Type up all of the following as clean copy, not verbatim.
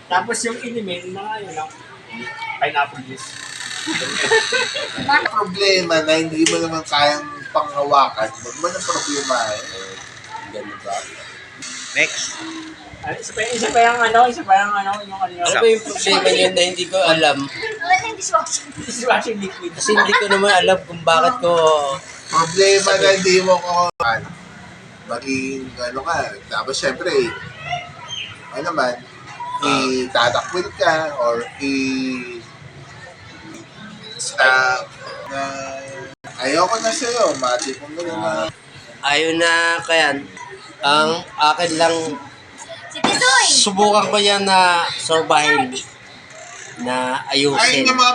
Tapos yung inimin, mga yun lang, pineapple juice. Problema na hindi mo naman kayang panghawakan, huwag mo na problema eh. Ganun ba? Next. Isa pa yung ano, yung ano. Ano ba yung problema niyan na hindi ko alam? Dishwashing liquid. Kasi hindi ko naman alam kung bakit ko... Problema na hindi mo ko maging ano ka. Tapos syempre, ano naman, itatakwil ka or na ayoko na sa'yo, matipong mo na. Ayaw na kayan. Ang akin lang, subukan ko yan na sorbahin. Na Ay, ayusin. yung mga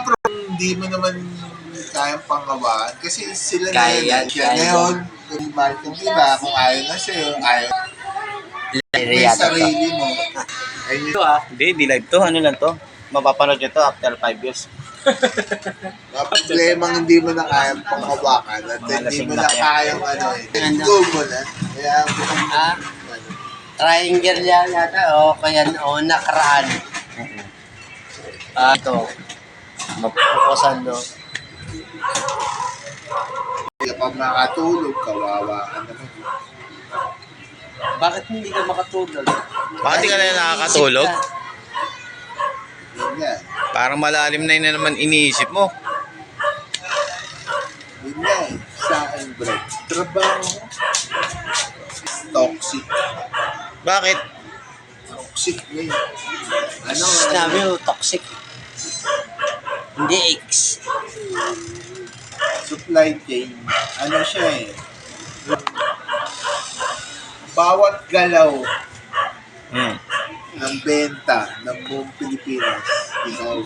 hindi mo naman kayang pangawaan kasi sila na Kaya yan, yan. kaya Ngayon, kung mahal kong iba, kung ayaw na sa'yo, ayaw may Yata to. sarili mo. Ayun yun. Hindi live to. Ano lang to? Mapapanood nyo to after 5 years. Mga problemang hindi mo na kayang panghawakan at hindi mo na kayang ano eh. Go mo na. Kaya, Ah, triangle yan yata. O kaya o nakaraan. Ito. Mapupukusan, no? hindi ka pa makatulog, kawawa ka naman. Bakit hindi ka makatulog? Bakit di ka na nakakatulog? Yun nga. Parang malalim na yun na naman iniisip mo. Yun nga eh. Sa akin, bro. Trabaho. Toxic. Bakit? Toxic na yun. Ano? Sinabi mo, toxic. Hindi X. Supply chain. Ano siya eh. Bawat galaw Hmm. ng benta ng buong Pilipinas, ikaw.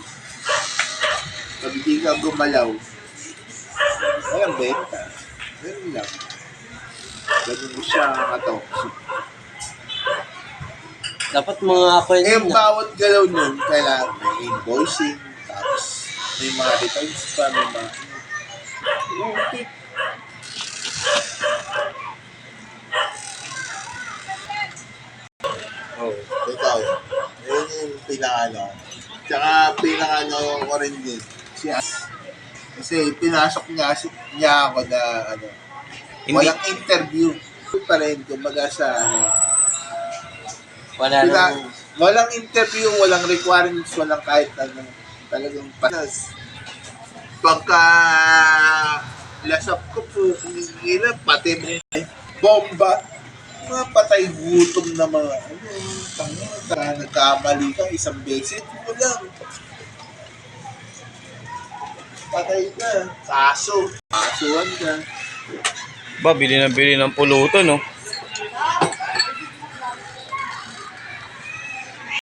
Pag hindi ka gumalaw, walang benta. Ganun lang. Ganun mo siya ka-toxic. Dapat mga ako Eh, yun na. bawat galaw nun, kailangan may invoicing, tapos may mga returns pa, may mga... Okay. Oh, ikaw. Yun yung pinaka-ano. Tsaka pinaka-ano ko rin din. Si As. Kasi pinasok niya ako na ano, Hindi. walang interview. Pa rin, kumbaga sa ano, Wala nang... walang interview, walang requirements, walang kahit ano. Talagang panas. Pagka lasap ko po, kumikila, pati bomba. Mga patay gutom na mga ano, tanga, nagkamali ka isang beses mo lang. Patay ka. Kasuhan ka. Ba, bili ng pulutan, no?